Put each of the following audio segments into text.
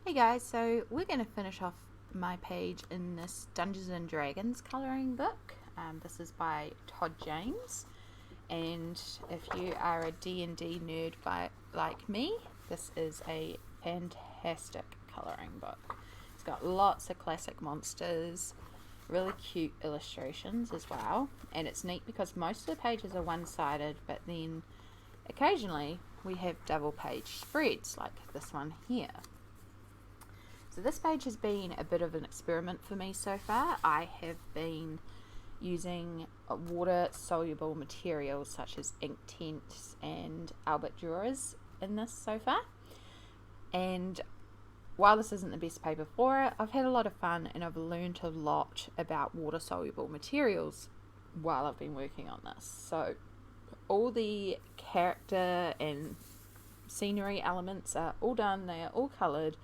Hey guys, so we're going to finish off my page in this Dungeons and Dragons colouring book. This is by Todd James, and if you are a D&D nerd like me, this is a fantastic colouring book. It's got lots of classic monsters, really cute illustrations as well, and it's neat because most of the pages are one-sided, but then occasionally we have double page spreads like this one here. So this page has been a bit of an experiment for me so far. I have been using water-soluble materials such as Inktense and Albert Drawers in this so far. And while this isn't the best paper for it, I've had a lot of fun and I've learned a lot about water-soluble materials while I've been working on this. So all the character and scenery elements are all done, they are all coloured,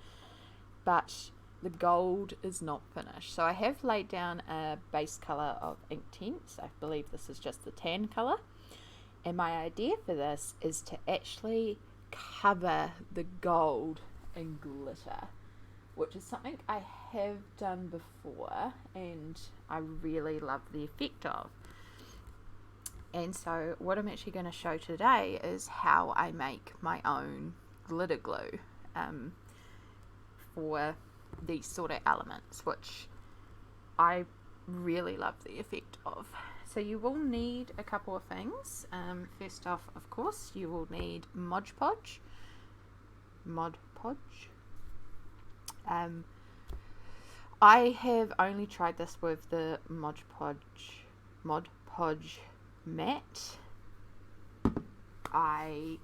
but the gold is not finished. So I have laid down a base colour of Inktense. I believe this is just the tan colour. And my idea for this is to actually cover the gold in glitter, which is something I have done before and I really love the effect of. And so what I'm actually going to show today is how I make my own glitter glue. For these sort of elements, which I really love the effect of. So you will need a couple of things. First off, of course, you will need Mod Podge. I have only tried this with the Mod Podge matte. I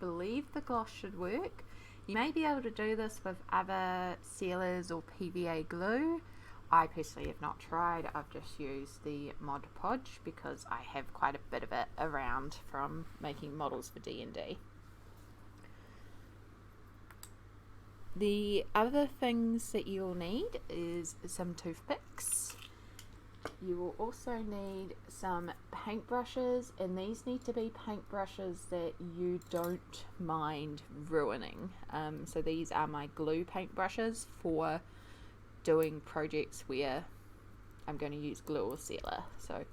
believe the gloss should work. You may be able to do this with other sealers or PVA glue. I personally have not tried. I've just used the Mod Podge because I have quite a bit of it around from making models for D&D. The other things that you'll need is some toothpicks. You will also need some paintbrushes, and these need to be paintbrushes that you don't mind ruining. So these are my glue paintbrushes for doing projects where I'm going to use glue or sealer. So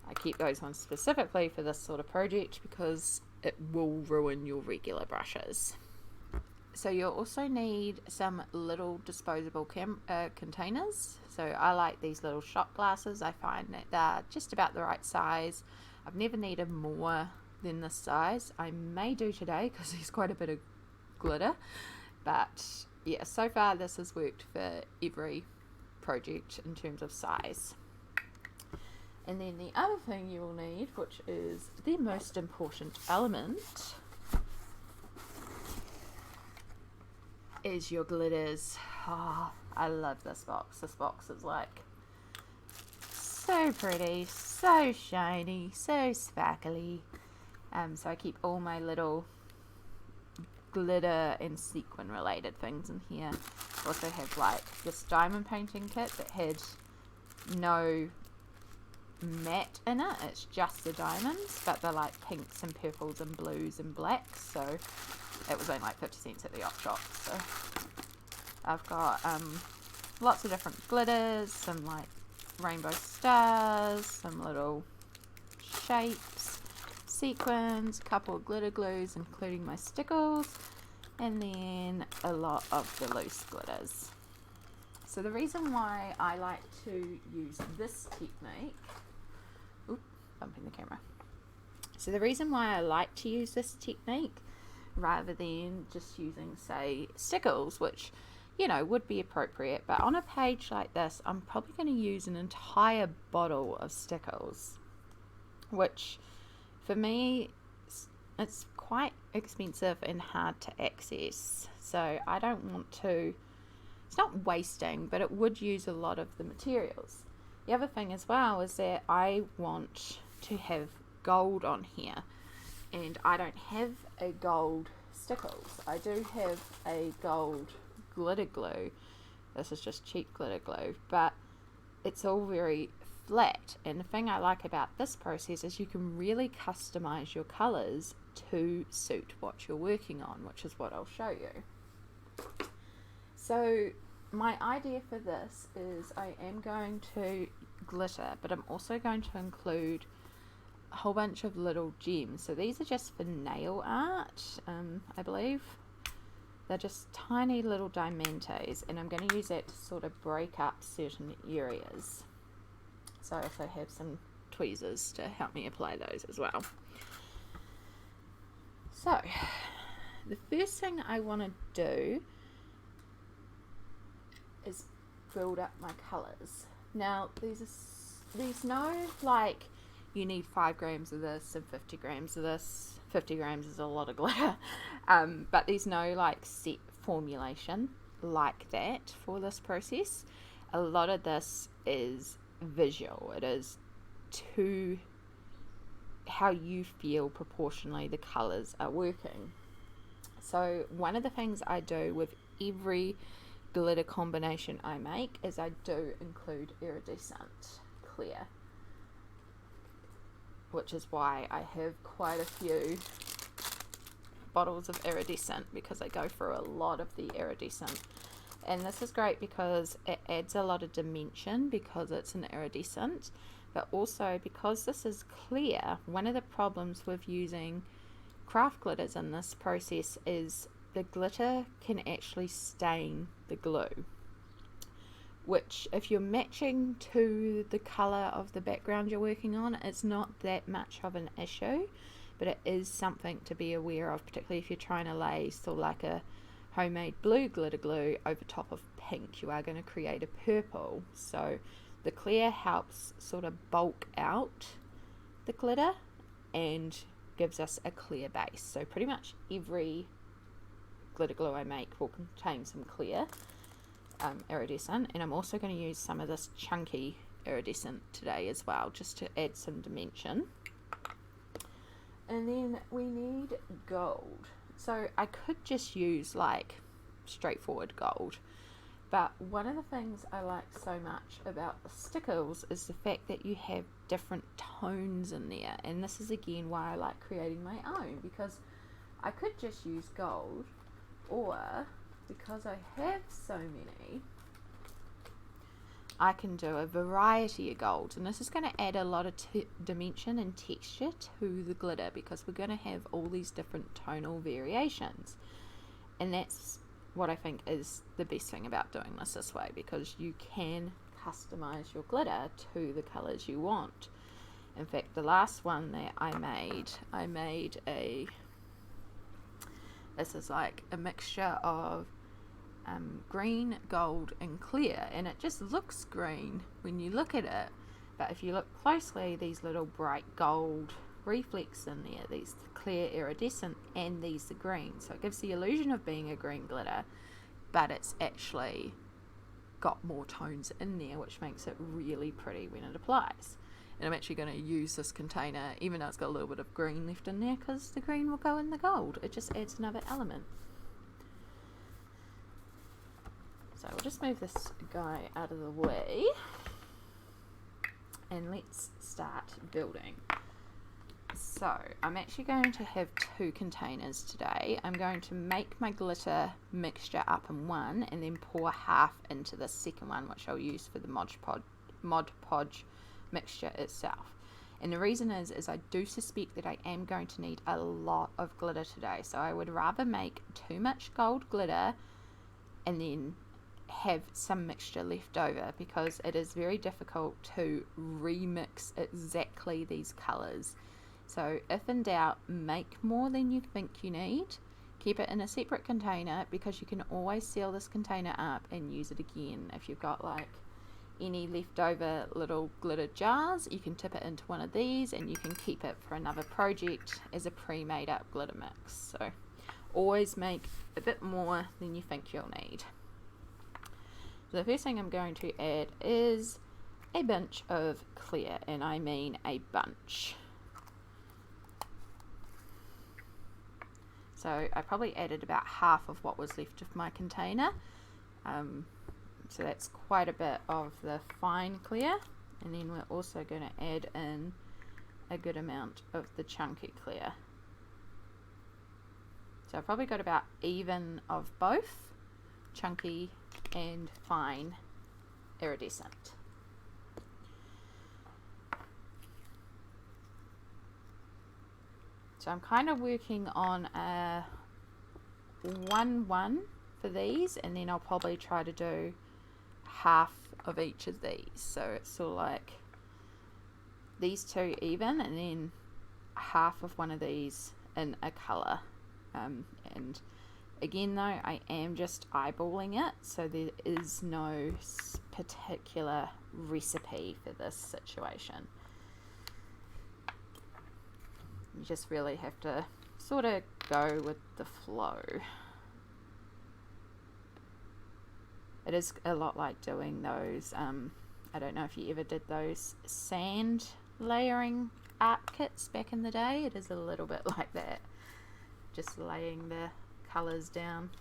I keep those ones specifically for this sort of project because it will ruin your regular brushes. So you'll also need some little disposable containers. So I like these little shot glasses. I find that they're just about the right size. I've never needed more than this size. I may do today because there's quite a bit of glitter. But yeah, so far this has worked for every project in terms of size. And then the other thing you will need, which is the most important element, is your glitters. Oh, I love this box. This box is like so pretty, so shiny, so sparkly. So I keep all my little glitter and sequin related things in here. I also have like this diamond painting kit that had no matte in it. It's just the diamonds, but they're like pinks and purples and blues and blacks. So it was only like 50 cents at the op shop. So I've got lots of different glitters, some like rainbow stars, some little shapes, sequins, a couple of glitter glues including my Stickles, and then a lot of the loose glitters. So the reason why I like to use this technique, bumping the camera. So the reason why I like to use this technique rather than just using, say, Stickles, which, you know, would be appropriate, but on a page like this, I'm probably going to use an entire bottle of Stickles, which for me, it's quite expensive and hard to access. So I don't want to, it's not wasting, but it would use a lot of the materials. The other thing as well is that I want to have gold on here, and I don't have a gold Stickles. I do have a gold glitter glue. This is just cheap glitter glue, but it's all very flat, and the thing I like about this process is you can really customize your colors to suit what you're working on, which is what I'll show you. So my idea for this is I am going to glitter, but I'm also going to include a whole bunch of little gems. So these are just for nail art, I believe. They're just tiny little diamantes, and I'm going to use that to sort of break up certain areas. So I also have some tweezers to help me apply those as well. So the first thing I want to do is build up my colours. Now there's no like you need 5 grams of this and 50 grams of this. 50 grams is a lot of glitter, but there's no like set formulation like that for this process. A lot of this is visual. It is to how you feel proportionally the colours are working. So one of the things I do with every glitter combination I make is I do include iridescent clear, which is why I have quite a few bottles of iridescent, because I go through a lot of the iridescent. And this is great because it adds a lot of dimension because it's an iridescent, but also because this is clear. One of the problems with using craft glitters in this process is the glitter can actually stain the glue, which if you're matching to the color of the background you're working on, it's not that much of an issue, but it is something to be aware of, particularly if you're trying to lay sort of like a homemade blue glitter glue over top of pink. You are going to create a purple, so the clear helps sort of bulk out the glitter and gives us a clear base. So pretty much every glitter glue I make will contain some clear iridescent, and I'm also going to use some of this chunky iridescent today as well, just to add some dimension. And then we need gold. So I could just use like straightforward gold, but one of the things I like so much about the Stickles is the fact that you have different tones in there, and this is again why I like creating my own, because I could just use gold, or because I have so many, I can do a variety of golds, and this is going to add a lot of dimension and texture to the glitter, because we're going to have all these different tonal variations, and that's what I think is the best thing about doing this way, because you can customize your glitter to the colors you want. In fact, the last one that I made this is like a mixture of green, gold and clear, and it just looks green when you look at it, but if you look closely, these little bright gold reflex in there, these clear iridescent, and these are green, so it gives the illusion of being a green glitter, but it's actually got more tones in there, which makes it really pretty when it applies. And I'm actually going to use this container even though it's got a little bit of green left in there, because the green will go in the gold. It just adds another element. So we'll just move this guy out of the way and let's start building. So I'm actually going to have 2 containers today. I'm going to make my glitter mixture up in one and then pour half into the second one, which I'll use for the Mod Podge mixture itself. And the reason is I do suspect that I am going to need a lot of glitter today, so I would rather make too much gold glitter and then have some mixture left over, because it is very difficult to remix exactly these colors. So if in doubt, make more than you think you need. Keep it in a separate container, because you can always seal this container up and use it again. If you've got like any leftover little glitter jars, you can tip it into one of these and you can keep it for another project as a pre-made up glitter mix. So always make a bit more than you think you'll need. So the first thing I'm going to add is a bunch of clear, and I mean a bunch. So I probably added about half of what was left of my container. So that's quite a bit of the fine clear, and then we're also going to add in a good amount of the chunky clear. So I've probably got about even of both chunky and fine iridescent. So I'm kind of working on a 1-1 for these, and then I'll probably try to do half of each of these. So it's sort of like these two even, and then half of one of these in a colour. And again though, I am just eyeballing it, so there is no particular recipe for this situation. You just really have to sort of go with the flow. It is a lot like doing those, I don't know if you ever did those sand layering art kits back in the day. It is a little bit like that, just laying the colours down.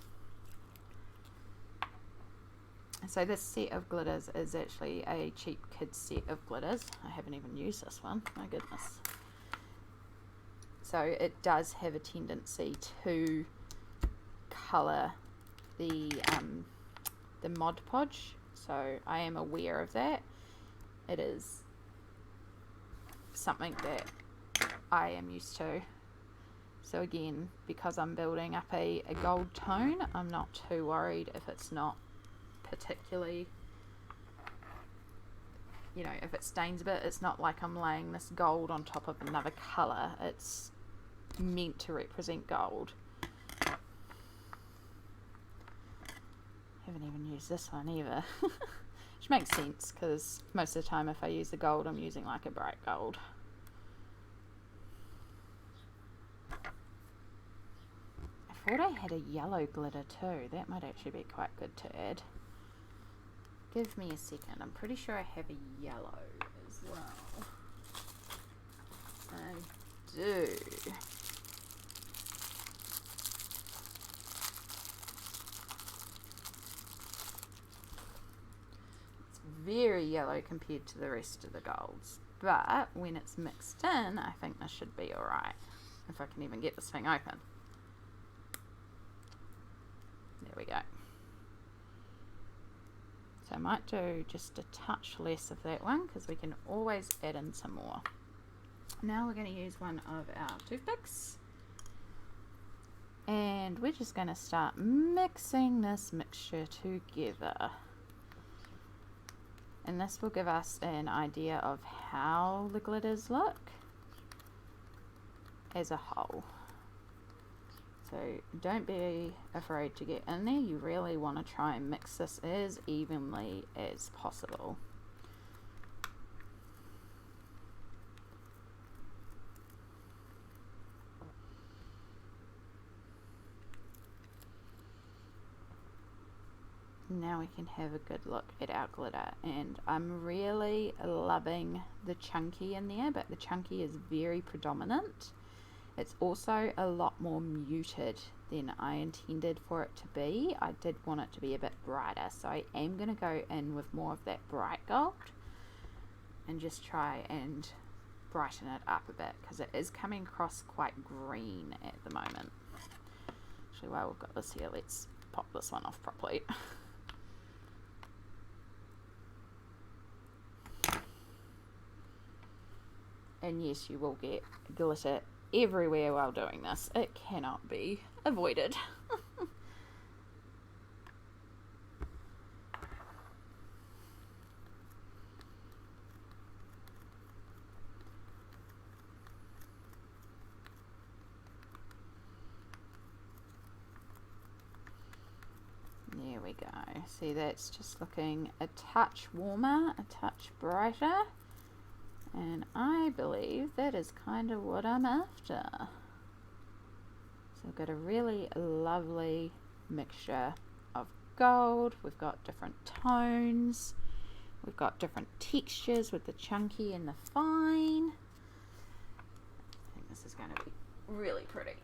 So this set of glitters is actually a cheap kids set of glitters. I haven't even used this one, my goodness. So it does have a tendency to colour the Mod Podge, so I am aware of that. It is something that I am used to. So again, because I'm building up a gold tone, I'm not too worried if it's not particularly, you know, if it stains a bit. It's not like I'm laying this gold on top of another colour. It's meant to represent gold. Haven't even used this one either. Which makes sense, because most of the time if I use the gold, I'm using like a bright gold. I thought I had a yellow glitter too. That might actually be quite good to add. Give me a second. I'm pretty sure I have a yellow as well. I do. Very yellow compared to the rest of the golds, but when it's mixed in, I think this should be alright, if I can even get this thing open. There we go. So I might do just a touch less of that one, because we can always add in some more. Now we're going to use one of our toothpicks, and we're just going to start mixing this mixture together. And this will give us an idea of how the glitters look as a whole. So don't be afraid to get in there. You really want to try and mix this as evenly as possible. Now we can have a good look at our glitter, and I'm really loving the chunky in there, but the chunky is very predominant. It's also a lot more muted than I intended for it to be. I did want it to be a bit brighter, so I am going to go in with more of that bright gold and just try and brighten it up a bit, because it is coming across quite green at the moment. Actually, while we've got this here, let's pop this one off properly. And yes, you will get glitter everywhere while doing this. It cannot be avoided. There we go. See, that's just looking a touch warmer, a touch brighter. And I believe that is kind of what I'm after. So we've got a really lovely mixture of gold. We've got different tones. We've got different textures with the chunky and the fine. I think this is going to be really pretty.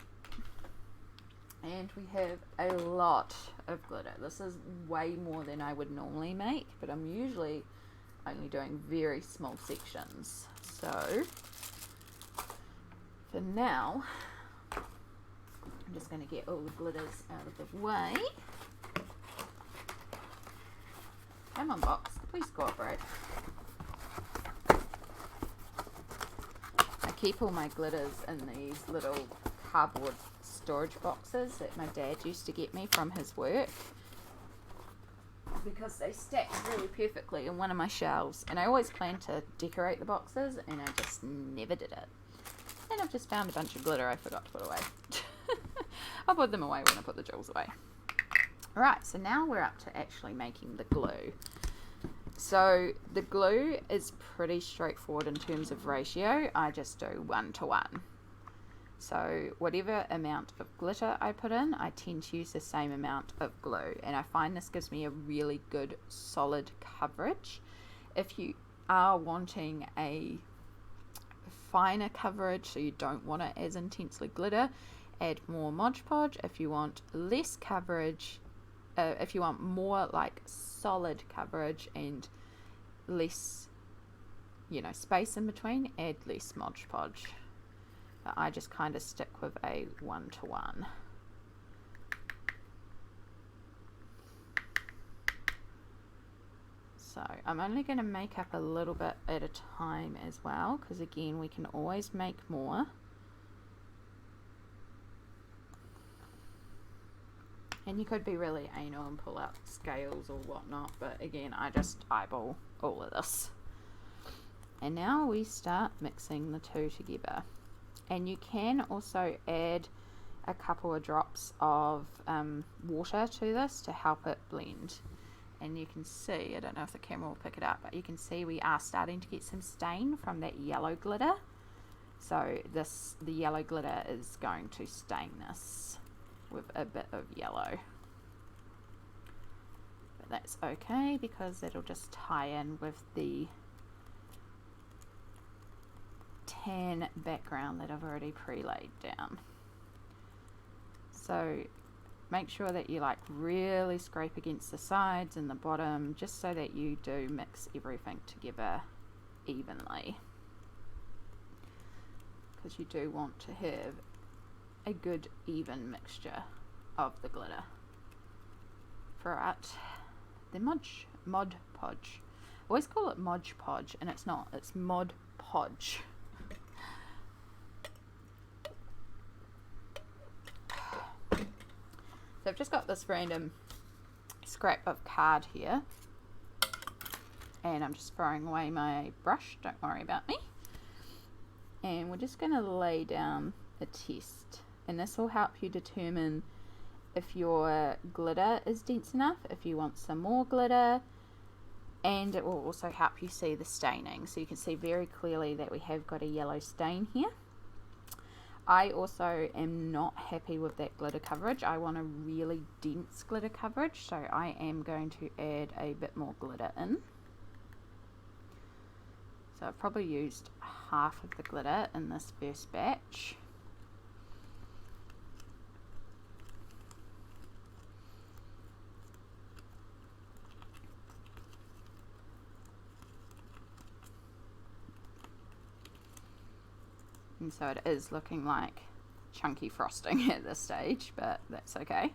And we have a lot of glitter. This is way more than I would normally make, but I'm usually only doing very small sections. So for now, I'm just going to get all the glitters out of the way. Come on, box, please cooperate. I keep all my glitters in these little cardboard storage boxes that my dad used to get me from his work, because they stack really perfectly in one of my shelves, and I always planned to decorate the boxes and I just never did it. And I've just found a bunch of glitter I forgot to put away. I'll put them away when I put the jewels away. Alright, so now we're up to actually making the glue. So the glue is pretty straightforward in terms of ratio. I just do 1 to 1. So whatever amount of glitter I put in, I tend to use the same amount of glue, and I find this gives me a really good solid coverage. If you are wanting a finer coverage, so you don't want it as intensely glitter, add more Mod Podge. If you want less coverage, if you want more like solid coverage and less, you know, space in between, add less Mod Podge. But I just kind of stick with a 1 to 1. So I'm only going to make up a little bit at a time as well, because again, we can always make more. And you could be really anal and pull out scales or whatnot, but again, I just eyeball all of this. And now we start mixing the two together. And you can also add a couple of drops of water to this to help it blend. And you can see, I don't know if the camera will pick it up, but you can see we are starting to get some stain from that yellow glitter. So the yellow glitter is going to stain this with a bit of yellow. But that's okay, because it'll just tie in with the tan background that I've already pre-laid down. So make sure that you like really scrape against the sides and the bottom, just so that you do mix everything together evenly, because you do want to have a good even mixture of the glitter throughout the Mod Podge. I always call it Mod Podge, and it's not, it's Mod Podge. So I've just got this random scrap of card here, and I'm just throwing away my brush, don't worry about me. And we're just going to lay down a test, and this will help you determine if your glitter is dense enough, if you want some more glitter, and it will also help you see the staining. So you can see very clearly that we have got a yellow stain here. I also am not happy with that glitter coverage. I want a really dense glitter coverage, so I am going to add a bit more glitter in. So I've probably used half of the glitter in this first batch. And so it is looking like chunky frosting at this stage, but that's okay.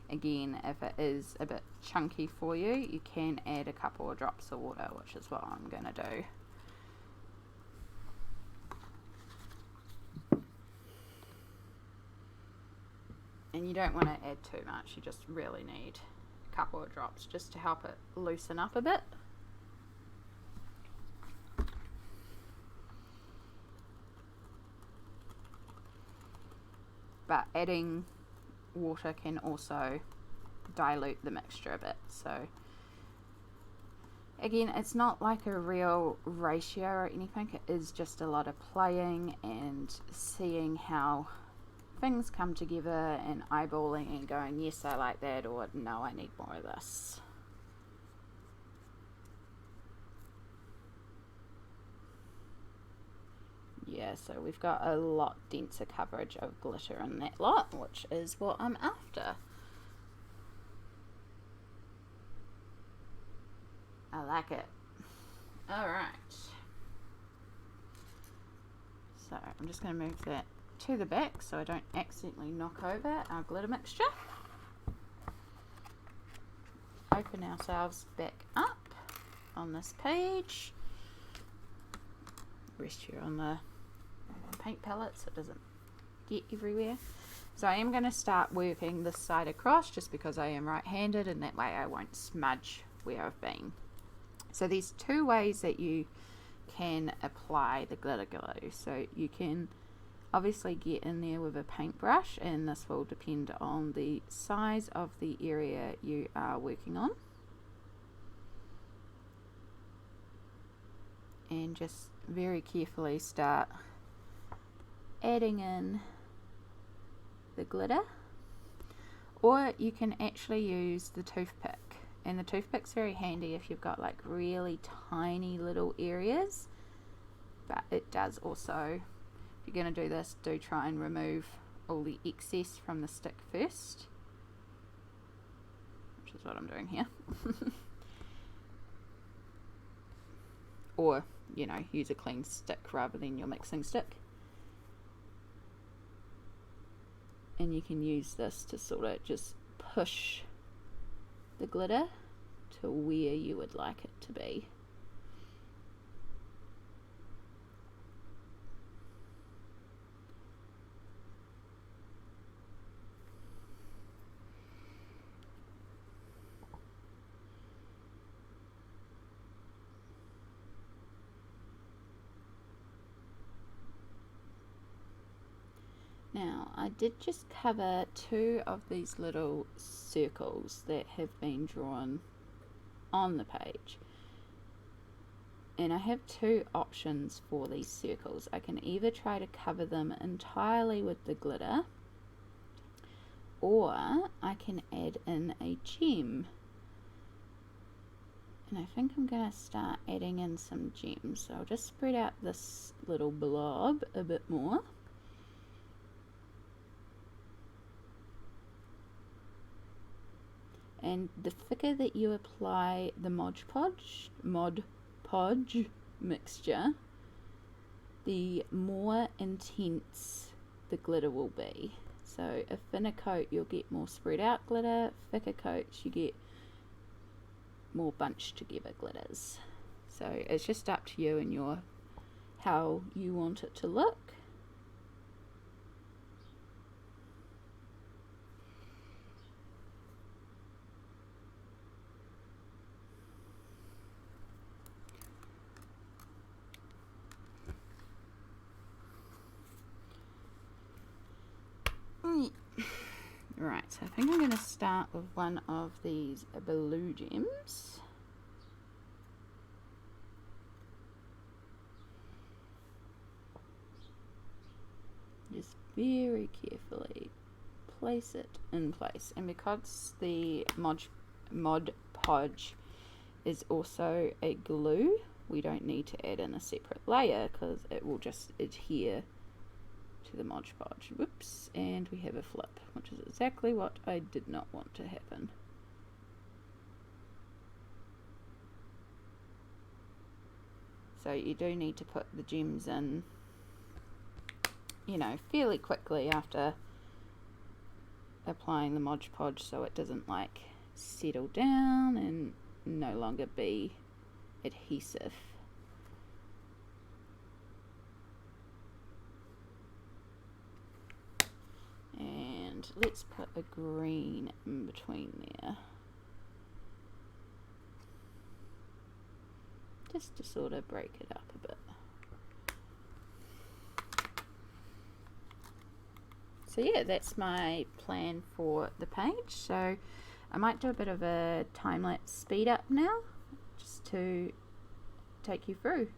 Again, if it is a bit chunky for you, you can add a couple of drops of water, which is what I'm going to do. And you don't want to add too much, you just really need a couple of drops just to help it loosen up a bit. But adding water can also dilute the mixture a bit. So again, it's not like a real ratio or anything, it is just a lot of playing and seeing how things come together and eyeballing and going, yes, I like that, or no, I need more of this. Yeah, so we've got a lot denser coverage of glitter in that lot, which is what I'm after. I like it. Alright. So I'm just going to move that to the back so I don't accidentally knock over our glitter mixture. Open ourselves back up. on this page. Rest here on the paint palette so it doesn't get everywhere. So I am going to start working this side across just because I am right-handed, and that way I won't smudge where I've been. So there's two ways that you can apply the glitter glue. So you can obviously get in there with a paintbrush, and this will depend on the size of the area you are working on. And just very carefully start adding in the glitter, or you can actually use the toothpick, and the toothpick's very handy if you've got like really tiny little areas, but it does also, if you're going to do this, do try and remove all the excess from the stick first, which is what I'm doing here. Or, you know, use a clean stick rather than your mixing stick. And you can use this to sort of just push the glitter to where you would like it to be. Now, I did just cover two of these little circles that have been drawn on the page. And I have two options for these circles. I can either try to cover them entirely with the glitter, or I can add in a gem. And I think I'm going to start adding in some gems. So I'll just spread out this little blob a bit more. And the thicker that you apply the Mod Podge mixture, the more intense the glitter will be. So a thinner coat, you'll get more spread out glitter. Thicker coats, you get more bunched together glitters. So it's just up to you and your how you want it to look. Right, so I think I'm going to start with one of these blue gems. Just very carefully place it in place. And because the Mod Podge is also a glue, we don't need to add in a separate layer because it will just adhere to the Mod Podge. Whoops, and we have a flip, which is exactly what I did not want to happen. So you do need to put the gems in, you know, fairly quickly after applying the Mod Podge, so it doesn't like settle down and no longer be adhesive. And let's put a green in between there, just to sort of break it up a bit. So yeah, that's my plan for the page. So I might do a bit of a time-lapse speed up now, just to take you through.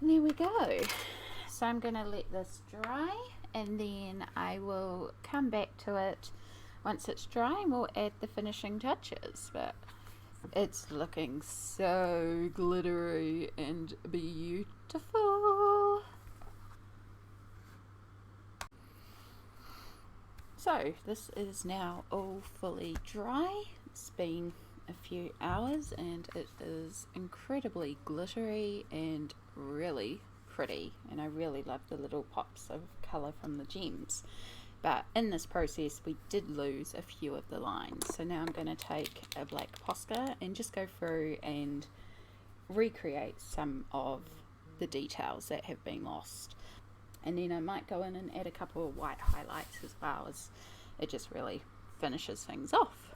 And there we go. So I'm going to let this dry, and then I will come back to it once it's dry and we'll add the finishing touches. But it's looking so glittery and beautiful. So this is now all fully dry. It's been a few hours and it is incredibly glittery and really pretty, and I really love the little pops of colour from the gems. But in this process we did lose a few of the lines, so now I'm going to take a black posca and just go through and recreate some of the details that have been lost. And then I might go in and add a couple of white highlights as well, as it just really finishes things off.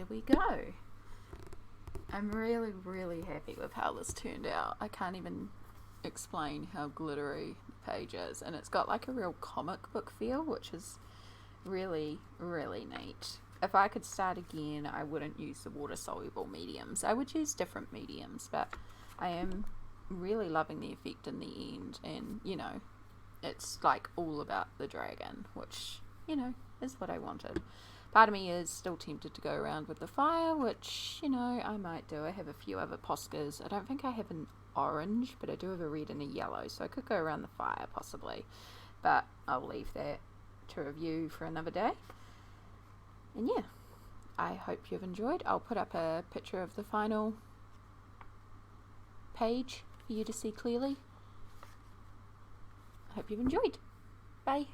we go. I'm really, really happy with how this turned out. I can't even explain how glittery the page is, and it's got like a real comic book feel, which is really, really neat. If I could start again, I wouldn't use the water soluble mediums. I would use different mediums, but I am really loving the effect in the end, and you know, it's like all about the dragon, which, you know, is what I wanted. Part of me is still tempted to go around with the fire, which, you know, I might do. I have a few other poscas. I don't think I have an orange, but I do have a red and a yellow, so I could go around the fire possibly, but I'll leave that to review for another day. And yeah, I hope you've enjoyed. I'll put up a picture of the final page for you to see clearly. I hope you've enjoyed. Bye.